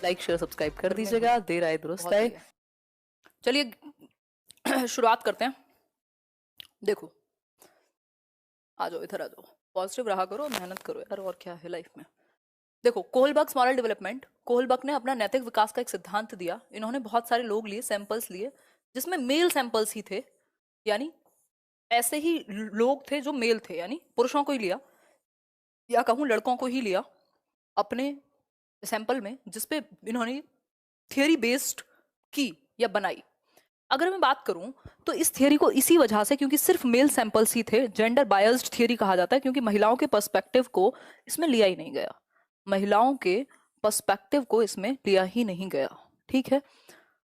Like share subscribe कर दीजिएगा। देर आए दुरुस्त आए। चलिए शुरुआत करते हैं। देखो, आ जाओ, इधर आ जाओ। पॉजिटिव रहा करो, मेहनत करो यार, और क्या है लाइफ में। देखो, कोहलबर्ग्स मॉरल डेवलपमेंट, कोहलबर्ग ने अपना नैतिक विकास का एक सिद्धांत दिया। इन्होंने बहुत सारे लोग लिए, सैंपल्स लिए, जिसमें मेल सैंपल्स ही थे, यानी ऐसे ही लोग थे जो मेल थे, यानी पुरुषों को ही लिया, या कहूँ लड़कों को ही लिया अपने सैंपल में, जिसपे इन्होंने थियरी बेस्ड की या बनाई। अगर मैं बात करूं तो इस थियरी को इसी वजह से, क्योंकि सिर्फ मेल सैंपल्स ही थे, जेंडर बायस्ड थियरी कहा जाता है, क्योंकि महिलाओं के पर्सपेक्टिव को इसमें लिया ही नहीं गया। महिलाओं के पर्सपेक्टिव को इसमें लिया ही नहीं गया। ठीक है,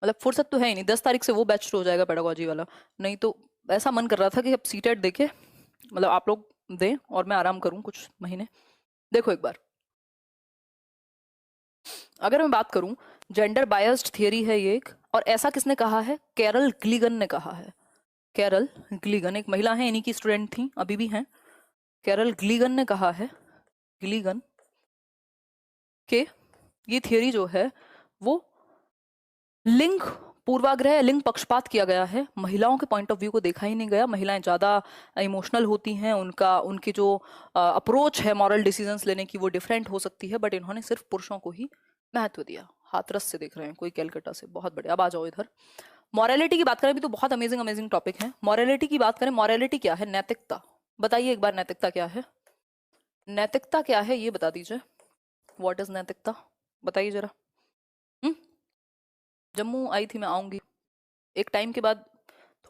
मतलब फुर्सत तो है ही नहीं। 10 तारीख से वो बैच शुरू हो जाएगा पेडागोजी वाला। नहीं तो ऐसा मन कर रहा था कि अब सीटेट देके, मतलब आप लोग दें और मैं आराम करूं कुछ महीने। देखो एक बार, अगर मैं बात करूं, जेंडर बायस्ड थियरी है ये एक, और ऐसा किसने कहा है? कैरल ग्लीगन ने कहा है। कैरल ग्लीगन एक महिला है, इन्हीं की स्टूडेंट थी, अभी भी हैं। कैरल ग्लीगन ने कहा है, ग्लीगन के ये थियरी जो है वो लिंग पूर्वाग्रह, लिंग पक्षपात किया गया है। महिलाओं के पॉइंट ऑफ व्यू को देखा ही नहीं गया। महिलाएं ज्यादा इमोशनल होती हैं, उनकी जो अप्रोच है मॉरल डिसीजंस लेने की वो डिफरेंट हो सकती है, बट इन्होंने सिर्फ पुरुषों को ही महत्व दिया। हाथरस से देख रहे हैं कोई, कैलकाटा से, बहुत बढ़िया। अब आ जाओ इधर। मॉरलिटी की बात करें, अभी तो बहुत अमेजिंग अमेजिंग टॉपिक है। मॉरलिटी की बात करें, मॉरलिटी क्या है? नैतिकता। बताइए एक बार, नैतिकता क्या है? नैतिकता क्या है ये बता दीजिए। व्हाट इज नैतिकता? बताइए जरा। जम्मू आई थी मैं, आऊंगी एक टाइम के बाद,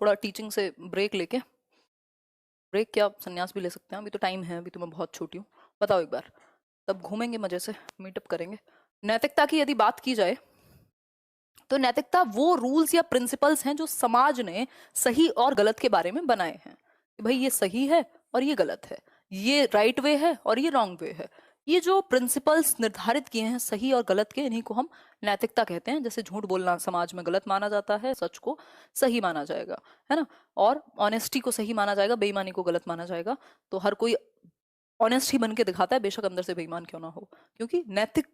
थोड़ा टीचिंग से ब्रेक लेके। ब्रेक क्या, संन्यास भी ले सकते हैं, अभी तो टाइम है, अभी तो मैं बहुत छोटी हूँ। बताओ एक बार, तब घूमेंगे मजे से, मीटअप करेंगे। नैतिकता की यदि बात की जाए तो नैतिकता वो रूल्स या प्रिंसिपल्स हैं जो समाज ने सही और गलत के बारे में बनाए हैं कि भाई ये सही है और ये गलत है, ये राइट वे है और ये रॉन्ग वे है। ये जो प्रिंसिपल्स निर्धारित किए हैं सही और गलत के, इन्हीं को हम नैतिकता कहते हैं। जैसे झूठ बोलना समाज में गलत माना जाता है, सच को सही माना जाएगा, है ना। और ऑनेस्टी को सही माना जाएगा, बेईमानी को गलत माना जाएगा। तो हर कोई ऑनेस्ट ही बन के दिखाता है, बेशक अंदर से बेईमान क्यों ना हो, क्योंकि नैतिक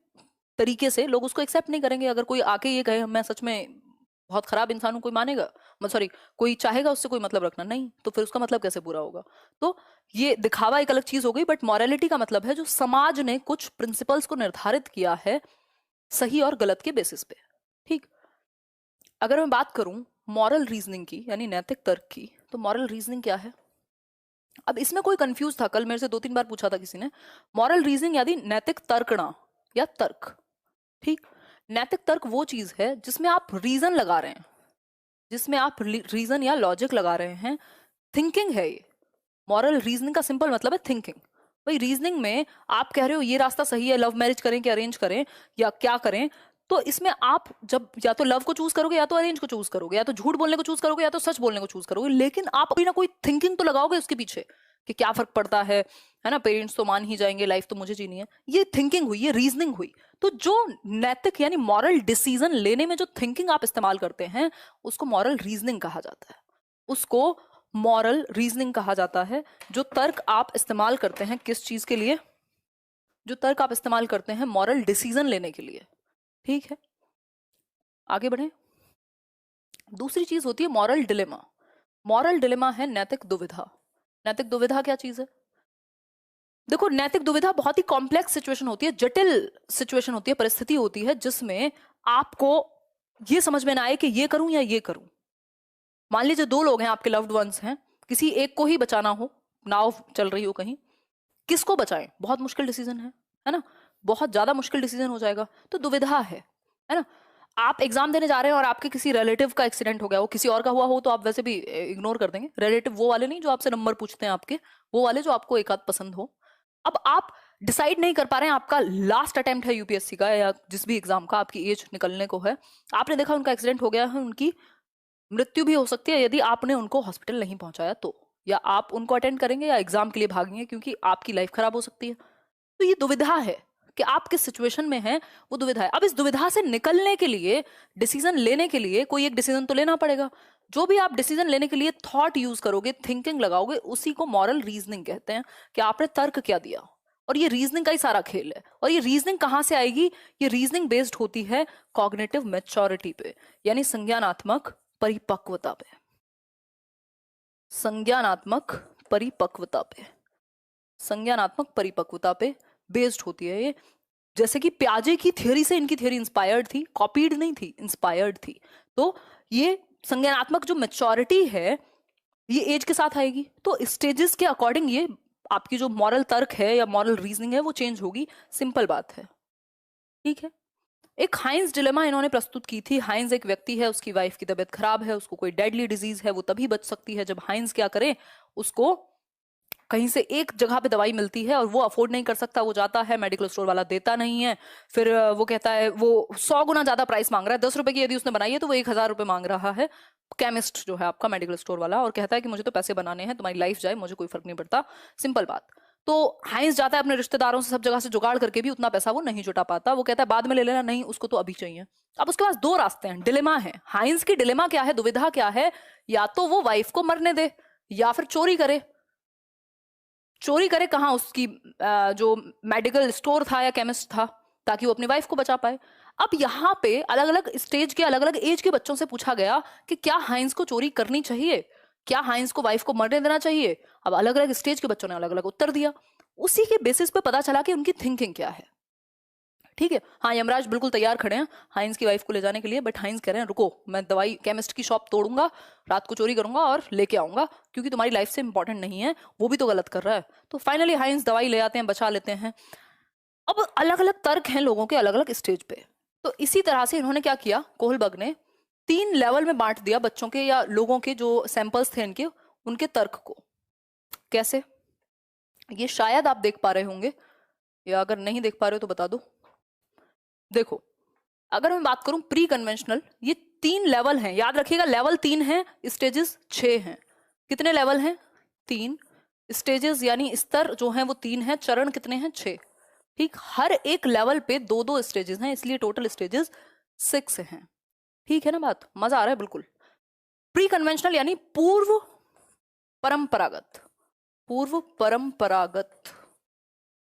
तरीके से लोग उसको एक्सेप्ट नहीं करेंगे। अगर कोई आके ये कहे मैं सच में बहुत खराब इंसान हूं, कोई मानेगा? सॉरी, कोई चाहेगा उससे कोई मतलब रखना? नहीं। तो फिर उसका मतलब कैसे पूरा होगा? तो ये दिखावा एक अलग चीज हो गई, बट मॉरलिटी का मतलब है जो समाज ने कुछ प्रिंसिपल्स को निर्धारित किया है सही और गलत के बेसिस पे। ठीक। अगर मैं बात करूं मॉरल रीजनिंग की, यानी नैतिक तर्क की, तो मॉरल रीजनिंग क्या है? अब इसमें कोई कंफ्यूज था, कल मेरे से 2-3 बार पूछा था किसी ने। मॉरल रीजनिंग यानी नैतिक तर्कणा या तर्क। ठीक। नैतिक तर्क वो चीज है जिसमें आप रीजन लगा रहे हैं, जिसमें आप रीजन या लॉजिक लगा रहे हैं। थिंकिंग है ये। मॉरल रीजनिंग का सिंपल मतलब है थिंकिंग। भाई रीजनिंग में आप कह रहे हो ये रास्ता सही है, लव मैरिज करें कि अरेंज करें या क्या करें, तो इसमें आप जब या तो लव को चूज करोगे या तो अरेंज को चूज करोगे, या तो झूठ बोलने को चूज करोगे या तो सच बोलने को चूज करोगे, लेकिन आप कोई ना कोई थिंकिंग तो लगाओगे उसके पीछे कि क्या फर्क पड़ता है ना, पेरेंट्स तो मान ही जाएंगे, लाइफ तो मुझे जीनी है। ये थिंकिंग हुई, ये रीजनिंग हुई। तो जो नैतिक यानी मॉरल डिसीजन लेने में जो थिंकिंग आप इस्तेमाल करते हैं उसको मॉरल रीजनिंग कहा जाता है। उसको मॉरल रीजनिंग कहा जाता है। जो तर्क आप इस्तेमाल करते हैं किस चीज के लिए? जो तर्क आप इस्तेमाल करते हैं मॉरल डिसीजन लेने के लिए। ठीक है, आगे बढ़े। दूसरी चीज होती है मॉरल डिलेमा। मॉरल डिलेमा है नैतिक दुविधा। नैतिक दुविधा क्या चीज है? देखो, नैतिक दुविधा बहुत ही कॉम्प्लेक्स सिचुएशन होती है, जटिल सिचुएशन होती है, परिस्थिति होती है जिसमें आपको ये समझ में ना आए कि ये करूं या ये करूं। मान लीजिए 2 लोग हैं, आपके लव्ड वंस हैं, किसी एक को ही बचाना हो, नाव चल रही हो कहीं, किसको बचाएं? बहुत मुश्किल डिसीजन है ना, बहुत ज्यादा मुश्किल डिसीजन हो जाएगा। तो दुविधा है ना। आप एग्जाम देने जा रहे हैं और आपके किसी रिलेटिव का एक्सीडेंट हो गया हो, किसी और का हुआ हो तो आप वैसे भी इग्नोर कर देंगे। रिलेटिव वो वाले नहीं जो आपसे नंबर पूछते हैं आपके, वो वाले जो आपको एक आध पसंद हो। अब आप डिसाइड नहीं कर पा रहे हैं, आपका लास्ट अटेम्प्ट है यूपीएससी का या जिस भी एग्जाम का, आपकी एज निकलने को है, आपने देखा उनका एक्सीडेंट हो गया है, उनकी मृत्यु भी हो सकती है यदि आपने उनको हॉस्पिटल नहीं पहुंचाया तो। या आप उनको अटेंड करेंगे या एग्जाम के लिए भागेंगे, क्योंकि आपकी लाइफ खराब हो सकती है। तो ये दुविधा है कि आप किस सिचुएशन में हैं, वो दुविधा है। अब इस दुविधा से निकलने के लिए, डिसीजन लेने के लिए कोई एक डिसीजन तो लेना पड़ेगा। जो भी आप डिसीजन लेने के लिए थॉट यूज करोगे, थिंकिंग लगाओगे, उसी को मॉरल रीजनिंग कहते हैं कि आपने तर्क क्या दिया। और ये रीजनिंग का ही सारा खेल है। और ये रीजनिंग कहाँ से आएगी? ये रीजनिंग बेस्ड होती है कॉग्निटिव मैच्योरिटी पे, यानी संज्ञानात्मक परिपक्वता पे। संज्ञानात्मक परिपक्वता पे, संज्ञानात्मक परिपक्वता पे बेस्ड होती है ये। जैसे कि प्याजे की थ्योरी से इनकी थ्योरी इंस्पायर्ड थी, कॉपीड नहीं थी, इंस्पायर्ड थी। तो ये संज्ञानात्मक जो मैच्योरिटी है ये एज के साथ आएगी। तो स्टेजेस के अकॉर्डिंग ये आपकी जो मॉरल तर्क है या मॉरल रीजनिंग है वो चेंज होगी। सिंपल बात है, ठीक है। एक हाइंस डिलेमा इन्होंने प्रस्तुत की थी। हाइंस एक व्यक्ति है, उसकी वाइफ की तबीयत खराब है, उसको कोई डेडली डिजीज है, वो तभी बच सकती है जब हाइंस क्या करे, उसको कहीं से एक जगह पे दवाई मिलती है और वो अफोर्ड नहीं कर सकता, वो जाता है, मेडिकल स्टोर वाला देता नहीं है, फिर वो कहता है, वो 100 गुना ज्यादा प्राइस मांग रहा है, 10 रुपए की यदि उसने बनाई है तो वो 1000 रुपए मांग रहा है, केमिस्ट जो है आपका मेडिकल स्टोर वाला, और कहता है कि मुझे तो पैसे बनाने हैं, तुम्हारी लाइफ जाए, मुझे कोई फर्क नहीं पड़ता। सिंपल बात। तो हाइंस जाता है अपने रिश्तेदारों से सब जगह से जुगाड़ करके भी उतना पैसा वो नहीं जुटा पाता। वो कहता है बाद में ले लेना, नहीं उसको तो अभी चाहिए। अब उसके पास दो रास्ते हैं, डिलेमा है। हाइंस की डिलेमा क्या है, दुविधा क्या है? या तो वो वाइफ को मरने दे या फिर चोरी करे। चोरी करे कहाँ? उसकी जो मेडिकल स्टोर था या केमिस्ट था, ताकि वो अपनी वाइफ को बचा पाए। अब यहाँ पे अलग अलग स्टेज के अलग अलग एज के बच्चों से पूछा गया कि क्या हाइंस को चोरी करनी चाहिए, क्या हाइंस को वाइफ को मरने देना चाहिए। अब अलग अलग स्टेज के बच्चों ने अलग अलग उत्तर दिया। उसी के बेसिस पे पता चला कि उनकी थिंकिंग क्या है, ठीक है। हाँ, यमराज बिल्कुल तैयार खड़े हैं हाइंस की वाइफ को ले जाने के लिए, बट हाइंस कह रहे हैं रुको, मैं दवाई केमिस्ट की शॉप तोड़ूंगा, रात को चोरी करूंगा और लेके आऊंगा, क्योंकि तुम्हारी लाइफ से इंपॉर्टेंट नहीं है, वो भी तो गलत कर रहा है। तो फाइनली हाइंस दवाई ले आते हैं, बचा लेते हैं। अब अलग अलग तर्क हैं लोगों के अलग अलग स्टेज पे। तो इसी तरह से इन्होंने क्या किया, कोहलबर्ग ने 3 लेवल में बांट दिया बच्चों के या लोगों के जो सैंपल्स थे इनके, उनके तर्क को। कैसे? ये शायद आप देख पा रहे होंगे, या अगर नहीं देख पा रहे हो तो बता दो। देखो, अगर मैं बात करूं प्री कन्वेंशनल, ये 3 लेवल हैं, याद रखिएगा, लेवल 3 है, स्टेजेस 6 हैं। कितने लेवल हैं? 3 स्टेजेस, यानी स्तर जो हैं वो 3 हैं, चरण कितने हैं? 6। ठीक, हर एक लेवल पे 2-2 स्टेजेस हैं, इसलिए टोटल स्टेजेस 6 हैं। ठीक है ना बात? मजा आ रहा है? बिल्कुल। प्री कन्वेंशनल यानी पूर्व परंपरागत, पूर्व परंपरागत,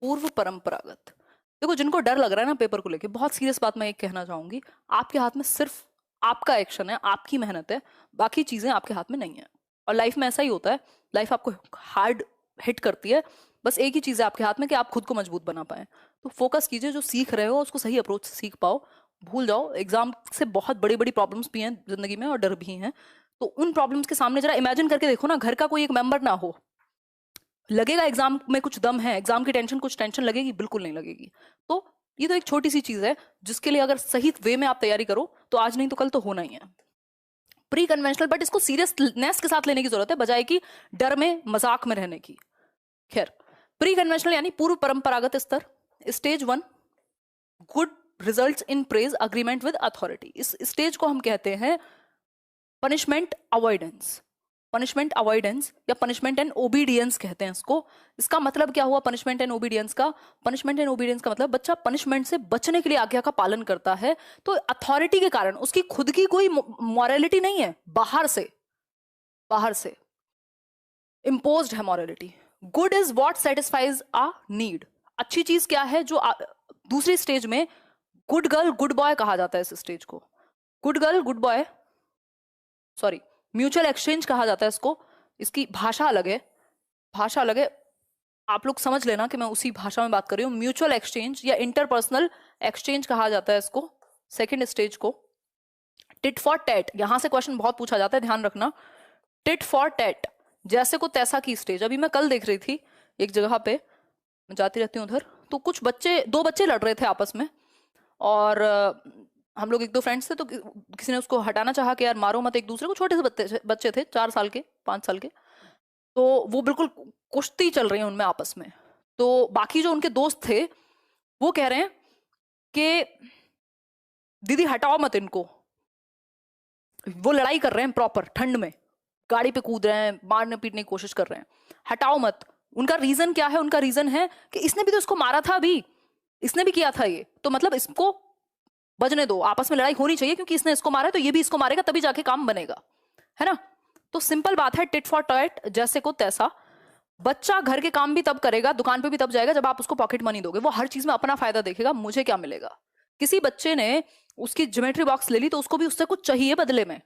पूर्व परंपरागत। देखो, जिनको डर लग रहा है ना पेपर को लेके, बहुत सीरियस बात मैं एक कहना चाहूंगी, आपके हाथ में सिर्फ आपका एक्शन है, आपकी मेहनत है, बाकी चीजें आपके हाथ में नहीं है। और लाइफ में ऐसा ही होता है, लाइफ आपको हार्ड हिट करती है, बस एक ही चीज है आपके हाथ में कि आप खुद को मजबूत बना पाए। तो फोकस कीजिए, जो सीख रहे हो उसको सही अप्रोच से सीख पाओ। भूल जाओ, एग्जाम से बहुत बड़ी बड़ी प्रॉब्लम्स भी हैं जिंदगी में और डर भी हैं। तो उन प्रॉब्लम्स के सामने जरा इमेजिन करके देखो ना, घर का कोई एक मेंबर ना हो, लगेगा एग्जाम में कुछ दम है, एग्जाम की टेंशन, कुछ टेंशन लगेगी? बिल्कुल नहीं लगेगी। तो ये तो एक छोटी सी चीज है जिसके लिए अगर सही वे में आप तैयारी करो तो आज नहीं तो कल तो होना ही है। प्री कन्वेंशनल, बट इसको सीरियसनेस के साथ लेने की जरूरत है, बजाय कि डर में मजाक में रहने की। खैर, प्री कन्वेंशनल यानी पूर्व परंपरागत स्तर। Stage 1, good results in praise agreement with authority. इस स्टेज को हम कहते हैं पनिशमेंट अवॉइडेंस। पनिशमेंट अवॉइडेंस या पनिशमेंट एंड ओबीडियंस कहते हैं इसको। इसका मतलब क्या हुआ पनिशमेंट एंड ओबीडियंस का? पनिशमेंट एंड ओबीडियंस का मतलब बच्चा पनिशमेंट से बचने के लिए आज्ञा का पालन करता है, तो अथॉरिटी के कारण उसकी खुद की कोई मॉरलिटी नहीं है, बाहर से इम्पोज्ड है morality. Good is what satisfies a need. अच्छी चीज क्या है? जो दूसरी स्टेज में गुड गर्ल गुड बॉय कहा जाता है इस स्टेज को। Good girl good boy, sorry, mutual exchange कहा जाता है इसको। इसकी भाषा अलग है, भाषा अलग है, आप लोग समझ लेना कि मैं उसी भाषा में बात कर रही हूँ। म्यूचुअल एक्सचेंज या इंटरपर्सनल एक्सचेंज कहा जाता है इसको, सेकंड स्टेज को। टिट फॉर टैट, यहां से क्वेश्चन बहुत पूछा जाता है, ध्यान रखना। टिट फॉर टैट, जैसे को तैसा की स्टेज। अभी मैं कल देख रही थी एक जगह पे, मैं जाती रहती हूँ उधर, तो कुछ बच्चे, 2 बच्चे लड़ रहे थे आपस में, और हम लोग 1-2 फ्रेंड्स थे, तो किसी ने उसको हटाना चाहा कि यार मारो मत एक दूसरे को। छोटे से बच्चे थे, 4 साल के, 5 साल के, तो वो बिल्कुल कुश्ती चल रही है उनमें आपस में। तो बाकी जो उनके दोस्त थे वो कह रहे हैं कि दीदी हटाओ मत इनको। वो लड़ाई कर रहे हैं प्रॉपर ठंड में, गाड़ी पे कूद रहे हैं, मारने पीटने की कोशिश कर रहे हैं, हटाओ मत। उनका रीजन क्या है? उनका रीजन है कि इसने भी तो इसको मारा था, अभी इसने भी किया था ये, तो मतलब इसको बजने दो, आपस में लड़ाई होनी चाहिए, क्योंकि इसने इसको मारा है तो ये भी इसको मारेगा, तभी जाके काम बनेगा, है ना। तो सिंपल बात है, टिट फॉर टैट, जैसे को तैसा। बच्चा घर के काम भी तब करेगा, दुकान पे भी तब जाएगा जब आप उसको पॉकेट मनी दोगे। वो हर चीज में अपना फायदा देखेगा, मुझे क्या मिलेगा। किसी बच्चे ने उसकी ज्योमेट्री बॉक्स ले ली तो उसको भी उससे कुछ चाहिए बदले में।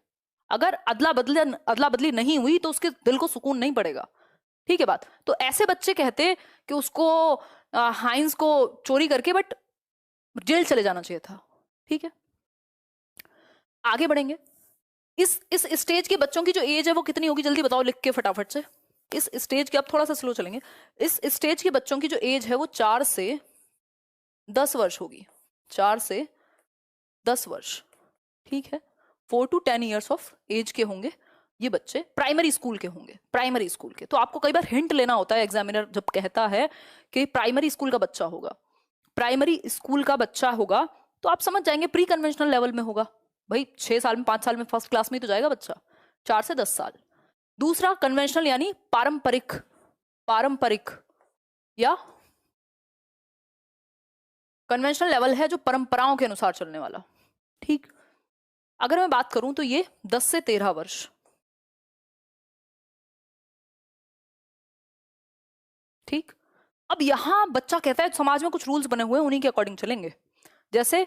अगर अदला बदली नहीं हुई तो उसके दिल को सुकून नहीं पड़ेगा। ठीक है बात। तो ऐसे बच्चे कहते कि उसको हाइंस को चोरी करके बट जेल चले जाना चाहिए था। ठीक है, आगे बढ़ेंगे। इस स्टेज के बच्चों की जो एज है वो कितनी होगी, जल्दी बताओ लिख के फटाफट से। इस स्टेज के, अब थोड़ा सा स्लो चलेंगे, इस स्टेज के बच्चों की जो एज है वो 4 से 10 वर्ष होगी। 4 से 10 वर्ष, ठीक है। 4 to 10 ईयर्स ऑफ एज के होंगे ये बच्चे, प्राइमरी स्कूल के होंगे। प्राइमरी स्कूल के तो आपको कई बार हिंट लेना होता है, एग्जामिनर जब कहता है कि प्राइमरी स्कूल का बच्चा होगा, प्राइमरी स्कूल का बच्चा होगा, तो आप समझ जाएंगे प्री कन्वेंशनल लेवल में होगा। भाई 6 साल में 5 साल में फर्स्ट क्लास में ही तो जाएगा बच्चा, 4 से 10 साल। दूसरा कन्वेंशनल यानी पारंपरिक, पारंपरिक या कन्वेंशनल लेवल है जो परंपराओं के अनुसार चलने वाला। ठीक, अगर मैं बात करूं तो ये 10 से 13 वर्ष। ठीक, अब यहां बच्चा कहता है समाज में कुछ रूल्स बने हुए हैं, उन्हीं के अकॉर्डिंग चलेंगे। जैसे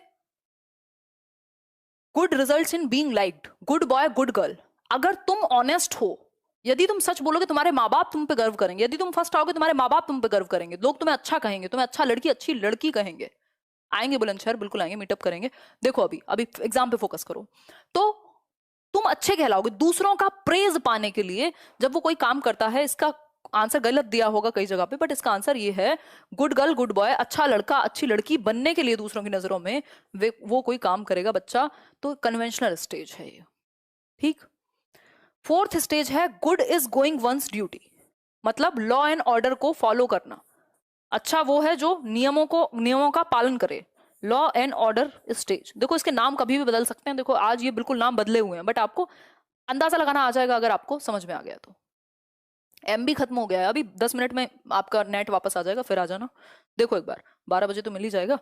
good results in being liked, good boy good girl. अगर तुम ऑनेस्ट हो, यदि तुम सच बोलोगे तुम्हारे माँ बाप तुम पे गर्व करेंगे, यदि तुम फर्स्ट आओगे तुम्हारे माँ बाप तुम पे गर्व करेंगे, लोग तुम्हें अच्छा कहेंगे, तुम्हें अच्छा लड़की अच्छी लड़की कहेंगे। आएंगे बुलंदशहर, बिल्कुल आएंगे, मीटअप करेंगे। देखो अभी अभी एग्जाम पे फोकस करो। तो तुम अच्छे कहलाओगे दूसरों का प्रेज पाने के लिए। जब वो कोई काम करता है, इसका आंसर गलत दिया होगा कई जगह पे, बट इसका आंसर ये है गुड गर्ल गुड बॉय, अच्छा लड़का अच्छी लड़की बनने के लिए दूसरों की नजरों में वो कोई काम करेगा बच्चा। तो कन्वेंशनल स्टेज है ये। ठीक, फोर्थ स्टेज है good is going once duty, मतलब लॉ एंड ऑर्डर को फॉलो करना। अच्छा वो है जो नियमों का पालन करे। लॉ एंड ऑर्डर स्टेज, देखो इसके नाम कभी भी बदल सकते हैं। देखो आज ये बिल्कुल नाम बदले हुए हैं, बट आपको अंदाजा लगाना आ जाएगा अगर आपको समझ में आ गया तो। एमबी खत्म हो गया है, अभी 10 मिनट में आपका नेट वापस आ जाएगा, फिर आ जाना। देखो एक बार 12 बजे तो मिल ही जाएगा।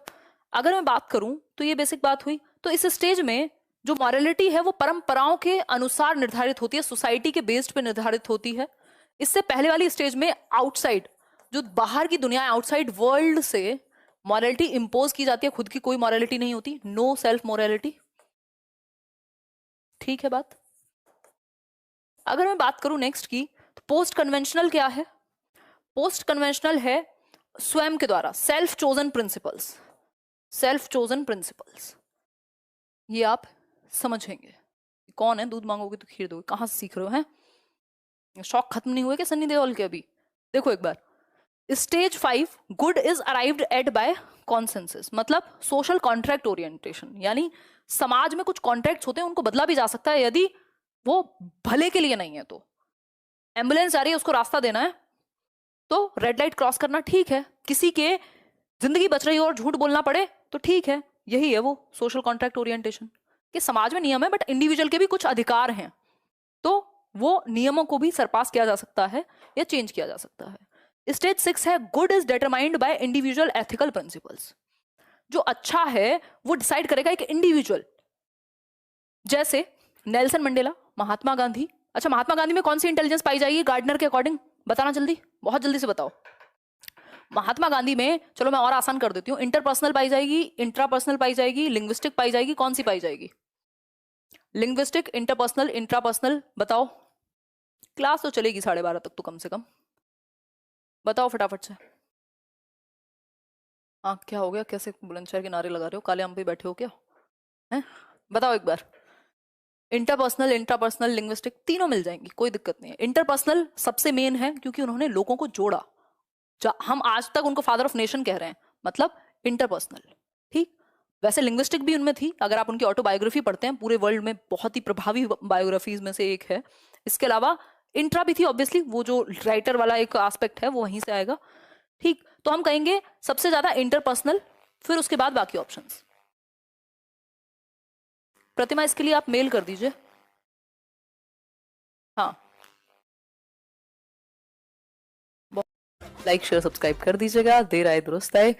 अगर मैं बात करूं तो ये बेसिक बात हुई। तो इस स्टेज में जो मॉरलिटी है वो परंपराओं के अनुसार निर्धारित होती है, सोसाइटी के बेस्ड पे निर्धारित होती है। इससे पहले वाली स्टेज में आउटसाइड, जो बाहर की दुनिया है, आउटसाइड वर्ल्ड से मॉरलिटी इंपोज की जाती है, खुद की कोई मॉरलिटी नहीं होती, नो सेल्फ मॉरलिटी। ठीक है बात। अगर मैं बात करूं नेक्स्ट की, तो पोस्ट कन्वेंशनल क्या है? पोस्ट कन्वेंशनल है स्वयं के द्वारा, self chosen principles. Self chosen principles ये आप समझेंगे। कौन है, दूध मांगोगे तो खीर दोगे, कहां से सीख रहे हो हैं? शौक खत्म नहीं हुए क्या सन्नी देओल के अभी? देखो एक बार, stage 5 good is arrived at by consensus, मतलब सोशल कॉन्ट्रैक्ट ओरिएंटेशन, यानी समाज में कुछ कॉन्ट्रैक्ट्स होते हैं, उनको बदला भी जा सकता है यदि वो भले के लिए नहीं है। तो एम्बुलेंस जा रही है, उसको रास्ता देना है, तो रेड लाइट क्रॉस करना ठीक है। किसी के जिंदगी बच रही हो और झूठ बोलना पड़े तो ठीक है, यही है वो सोशल कॉन्ट्रैक्ट ओरिएंटेशन। कि समाज में नियम है बट इंडिविजुअल के भी कुछ अधिकार हैं, तो वो नियमों को भी सरपास किया जा सकता है या चेंज किया जा सकता है। स्टेज 6 है good is determined by individual ethical principles. जो अच्छा है वो डिसाइड करेगा एक इंडिविजुअल, जैसे नेल्सन मंडेला, महात्मा गांधी। अच्छा, महात्मा गांधी में कौन सी इंटेलिजेंस पाई जाएगी गार्डनर के अकॉर्डिंग? बताना जल्दी, बहुत जल्दी से बताओ। महात्मा गांधी में, चलो मैं और आसान कर देती हूँ, इंटरपर्सनल पाई जाएगी, इंट्रापर्सनल पाई जाएगी, लिंग्विस्टिक पाई जाएगी, कौन सी पाई जाएगी? लिंग्विस्टिक, इंटरपर्सनल, इंट्रापर्सनल, बताओ। क्लास तो चलेगी 12:30 तक तो कम से कम, बताओ फटाफट से। हाँ क्या हो गया, कैसे बुलंदशहर के नारे लगा रहे हो, काले आम पे बैठे हो क्या है? बताओ एक बार। इंटरपर्सनल, इंट्रापर्सनल, लिंग्विस्टिक तीनों मिल जाएंगी, कोई दिक्कत नहीं है। इंटरपर्सनल सबसे मेन है क्योंकि उन्होंने लोगों को जोड़ा, हम आज तक उनको फादर ऑफ नेशन कह रहे हैं, मतलब इंटरपर्सनल। ठीक, वैसे लिंग्विस्टिक भी उनमें थी, अगर आप उनकी ऑटोबायोग्राफी पढ़ते हैं, पूरे वर्ल्ड में बहुत ही प्रभावी बायोग्राफीज में से एक है। इसके अलावा इंट्रा भी थी ऑब्वियसली, वो जो राइटर वाला एक एस्पेक्ट है वो वहीं से आएगा। ठीक, तो हम कहेंगे सबसे ज्यादा इंटरपर्सनल, फिर उसके बाद बाकी ऑप्शंस। प्रतिमा इसके लिए आप मेल कर दीजिए। हाँ, लाइक शेयर सब्सक्राइब कर दीजिएगा, देर आए दुरुस्त आए।